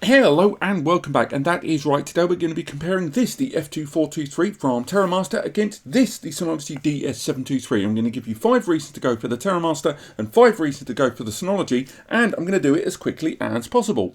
Hello and welcome back, and that is right. Today we're going to be comparing this, the F2-423 from Terramaster, against this, the Synology DS723. I'm going to give you 5 reasons to go for the Terramaster and 5 reasons to go for the Synology, and I'm going to do it as quickly as possible.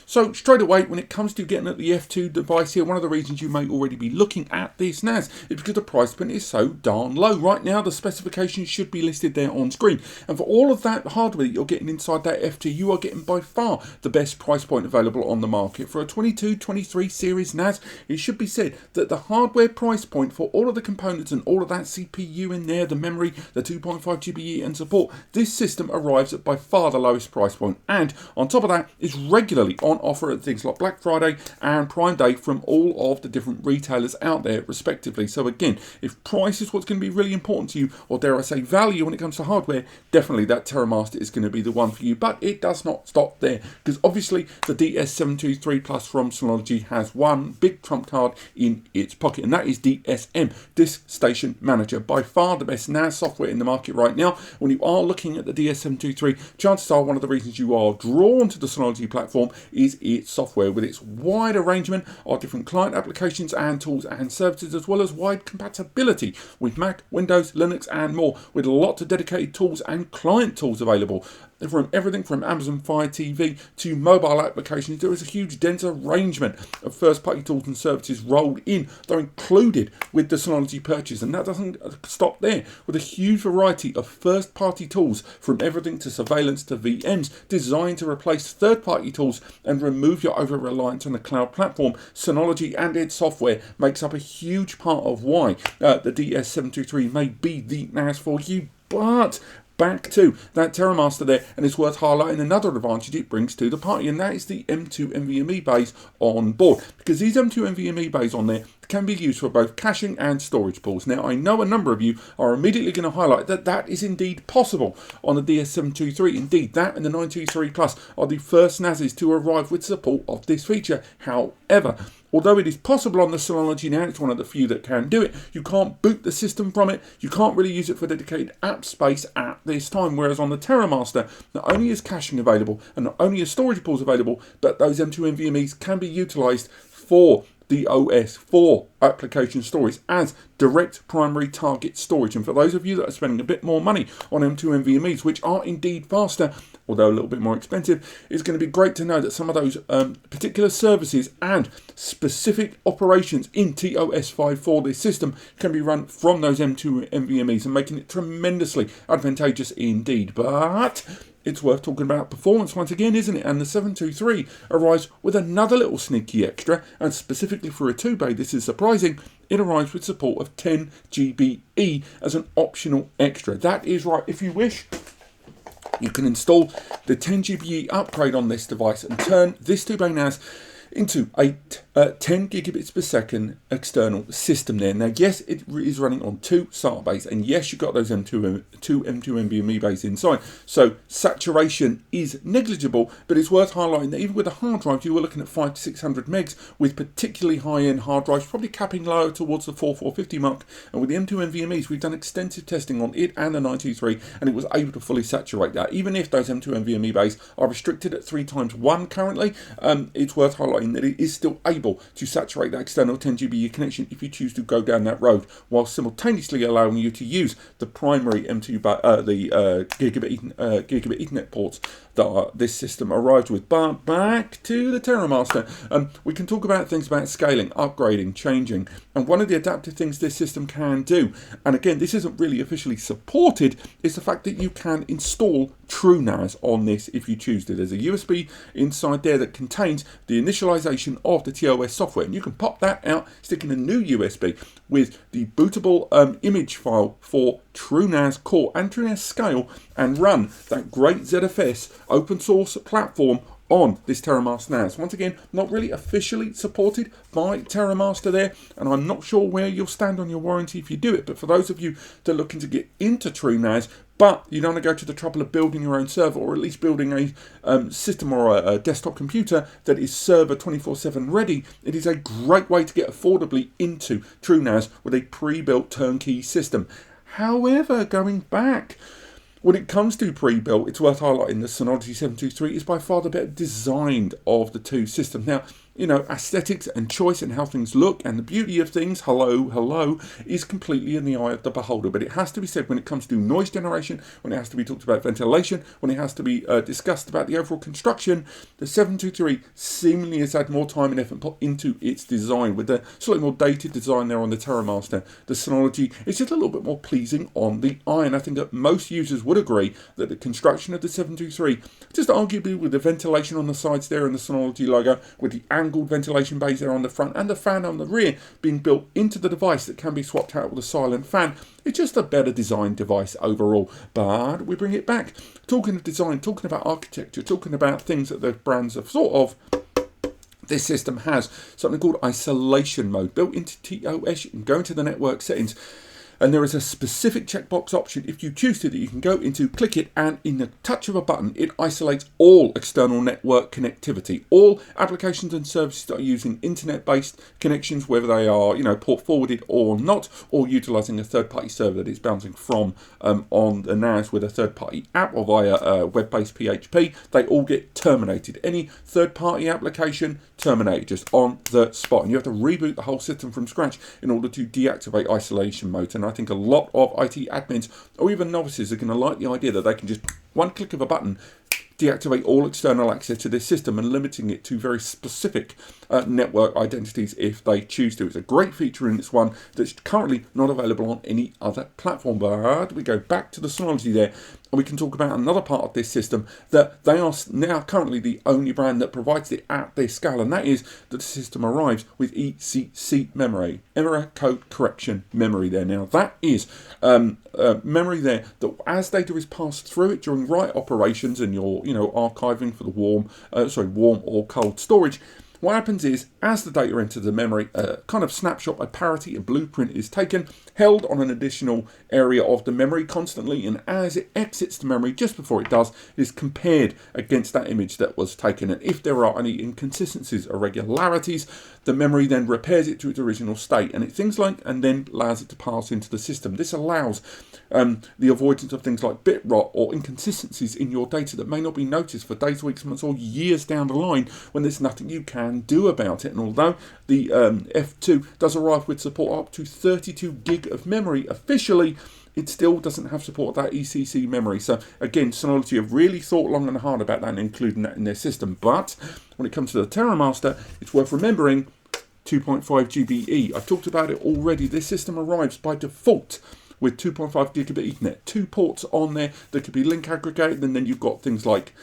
So straight away, when it comes to getting at the F2 device here, one of the reasons you may already be looking at this NAS is because the price point is so darn low. Right now, the specifications should be listed there on screen. And for all of that hardware that you're getting inside that F2, you are getting by far the best price point available on the market. For a 22-23 series NAS, it should be said that the hardware price point for all of the components and all of that CPU in there, the memory, the 2.5 GBE and support, this system arrives at by far the lowest price point. And on top of that, is regularly on offer at things like Black Friday and Prime Day from all of the different retailers out there respectively. So again, if price is what's going to be really important to you, or dare I say value when it comes to hardware, definitely that Terramaster is going to be the one for you. But it does not stop there, because obviously the DS723 Plus from Synology has one big trump card in its pocket, and that is DSM, Disk Station Manager. By far the best NAS software in the market right now. When you are looking at the DS723, chances are one of the reasons you are drawn to the Synology platform is its software, with its wide arrangement of different client applications and tools and services, as well as wide compatibility with Mac, Windows, Linux and more, with lots of dedicated tools and client tools available. From everything from Amazon Fire TV to mobile applications, there is a huge dense arrangement of first-party tools and services rolled in. They're included with the Synology purchase, and that doesn't stop there. With a huge variety of first-party tools, from everything to surveillance to VMs, designed to replace third-party tools and remove your over-reliance on the cloud platform, Synology and its software makes up a huge part of why the DS723 may be the NAS for you. But back to that Terramaster there, and it's worth highlighting another advantage it brings to the party, and that is the M2 NVMe bays on board, because these M2 NVMe bays on there can be used for both caching and storage pools. Now, I know a number of you are immediately going to highlight that that is indeed possible on the DS723. Indeed, that and the 923 Plus are the first NASes to arrive with support of this feature. However, although it is possible on the Synology now, it's one of the few that can do it, you can't boot the system from it, you can't really use it for dedicated app space at this time, whereas on the Terramaster, not only is caching available and not only is storage pools available, but those M2 NVMe's can be utilised for the OS, for application storage as direct primary target storage. And for those of you that are spending a bit more money on M2 NVMe's, which are indeed faster, although a little bit more expensive, it's going to be great to know that some of those particular services and specific operations in TOS 5 for this system can be run from those M2 NVMe's, and making it tremendously advantageous indeed. But it's worth talking about performance once again, isn't it? And the 723 arrives with another little sneaky extra, and specifically for a 2-bay, this is surprising, it arrives with support of 10 GBE as an optional extra. That is right, if you wish, you can install the 10 GBE upgrade on this device and turn this 2-bay NAS into a 10 gigabits per second external system there. Now, yes, it is running on 2 SATA bays, and yes, you've got those M2 NVMe bays inside, so saturation is negligible. But it's worth highlighting that even with a hard drive, you were looking at 500 to 600 megs with particularly high-end hard drives, probably capping lower towards the 450 mark. And with the M2 NVMe's, we've done extensive testing on it and the 923, and it was able to fully saturate that. Even if those M2 NVMe bays are restricted at 3x1 currently, it's worth highlighting that it is still able to saturate that external 10 GBE connection if you choose to go down that road, while simultaneously allowing you to use the primary M2 gigabit Ethernet ports that this system arrived with. But back to the Terramaster, we can talk about things about scaling, upgrading, changing, and one of the adaptive things this system can do, and again, this isn't really officially supported, is the fact that you can install TrueNAS on this if you choose to. There's a USB inside there that contains the initialization of the TOS software, and you can pop that out, stick in a new USB with the bootable image file for TrueNAS Core and TrueNAS Scale, and run that great ZFS open source platform on this Terramaster NAS. Once again, not really officially supported by Terramaster there, and I'm not sure where you'll stand on your warranty if you do it, but for those of you that are looking to get into TrueNAS, but you don't want to go to the trouble of building your own server, or at least building a system or a desktop computer that is server 24/7 ready, it is a great way to get affordably into TrueNAS with a pre-built turnkey system. However, going back, When it comes to pre-built, it's worth highlighting the Synology 723 is by far the better designed of the two systems. Now, you know, aesthetics and choice and how things look and the beauty of things, hello, is completely in the eye of the beholder. But it has to be said, when it comes to noise generation, when it has to be talked about ventilation, when it has to be discussed about the overall construction, the 723 seemingly has had more time and effort put into its design. With the slightly more dated design there on the Terramaster, the Synology is just a little bit more pleasing on the eye. And I think that most users would agree that the construction of the 723, just arguably with the ventilation on the sides there and the Synology logo, with the angled ventilation bays there on the front and the fan on the rear being built into the device that can be swapped out with a silent fan, it's just a better designed device overall. But we bring it back, talking of design, talking about architecture, talking about things that the brands have thought of. This system has something called isolation mode built into TOS. You can go into the network settings, and there is a specific checkbox option if you choose to that you can go into, click it, and in the touch of a button it isolates all external network connectivity, all applications and services that are using internet-based connections, whether they are, you know, port forwarded or not, or utilizing a third-party server that is bouncing from on the NAS with a third-party app or via web-based PHP. They all get terminated. Any third-party application terminated just on the spot, and you have to reboot the whole system from scratch in order to deactivate isolation mode. And I think a lot of IT admins or even novices are going to like the idea that they can just one click of a button deactivate all external access to this system and limiting it to very specific network identities if they choose to. It's a great feature in this one that's currently not available on any other platform. But we go back to the Synology there, and we can talk about another part of this system that they are now currently the only brand that provides it at this scale, and that is that the system arrives with ECC memory, error code correction memory there. Now that is memory there that as data is passed through it during write operations and you're, you know, archiving for the warm or cold storage, what happens is, as the data enters the memory, a kind of snapshot, a parity, a blueprint is taken, held on an additional area of the memory constantly, and as it exits the memory, just before it does, it is compared against that image that was taken. And if there are any inconsistencies, irregularities, the memory then repairs it to its original state, and and then allows it to pass into the system. This allows the avoidance of things like bit rot or inconsistencies in your data that may not be noticed for days, weeks, months, or years down the line when there's nothing you can do about it. And although the F2 does arrive with support up to 32 gig of memory officially, it still doesn't have support of that ECC memory. So again, Synology have really thought long and hard about that and including that in their system. But when it comes to the Terramaster, it's worth remembering 2.5 GBE. I've talked about it already. This system arrives by default with 2.5 gigabit Ethernet, 2 ports on there that could be link aggregated, and then you've got things like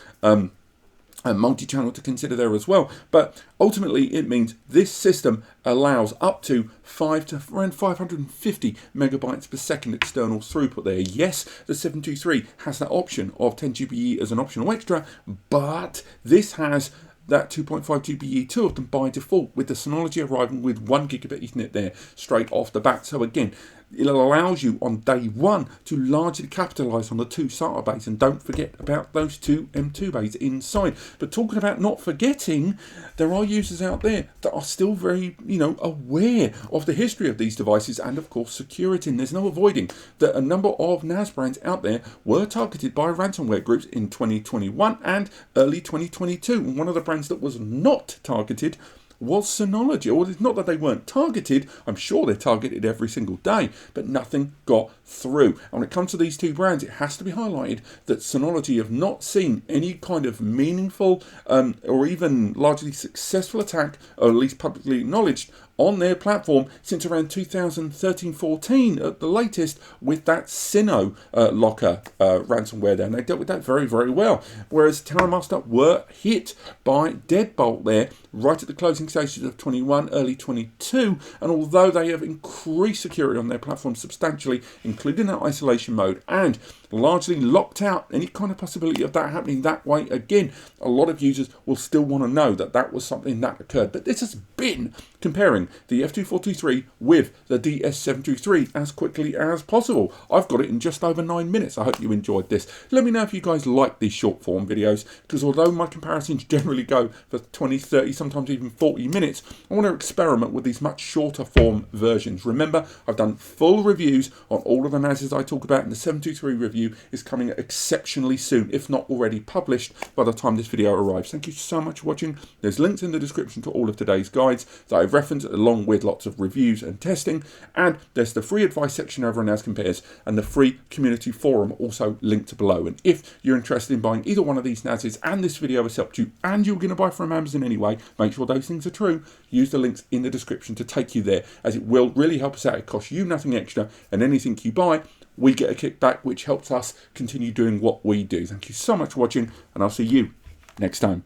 a multi-channel to consider there as well. But ultimately it means this system allows up to around 550 megabytes per second external throughput there. Yes, the 723 has that option of 10 GBE as an optional extra, but this has that 2.5 GBE, two of them by default, with the Synology arriving with 1 gigabit Ethernet there straight off the bat. So again, it allows you on day one to largely capitalise on the 2 SATA bays, and don't forget about those 2 M2 bays inside. But talking about not forgetting, there are users out there that are still very, aware of the history of these devices and of course security. And there's no avoiding that a number of NAS brands out there were targeted by ransomware groups in 2021 and early 2022. And one of the brands that was not targeted was Synology. Or it's not that they weren't targeted, I'm sure they're targeted every single day, but nothing got through. And when it comes to these 2 brands, it has to be highlighted that Synology have not seen any kind of meaningful or even largely successful attack, or at least publicly acknowledged, on their platform since around 2013-14 at the latest, with that Syno locker ransomware there, and they dealt with that very, very well. Whereas Terramaster were hit by deadbolt there right at the closing stages of 21, early 22, and although they have increased security on their platform substantially, including that isolation mode, and largely locked out any kind of possibility of that happening that way again, a lot of users will still want to know that that was something that occurred. But this has been comparing the F2-423 with the DS723 as quickly as possible. I've got it in just over 9 minutes. I hope you enjoyed this. Let me know if you guys like these short form videos, because although my comparisons generally go for 20, 30, sometimes even 40 minutes, I want to experiment with these much shorter form versions. Remember, I've done full reviews on all of the NASs I talk about in the 723 review review is coming exceptionally soon, if not already published by the time this video arrives. Thank you so much for watching. There's links in the description to all of today's guides that I've referenced, along with lots of reviews and testing, and there's the free advice section over on NAS Compares and the free community forum also linked below. And if you're interested in buying either one of these NASs and this video has helped you and you're going to buy from Amazon anyway, make sure those things are true, use the links in the description to take you there, as it will really help us out. It costs you nothing extra, and anything you buy, we get a kickback, which helps us continue doing what we do. Thank you so much for watching, and I'll see you next time.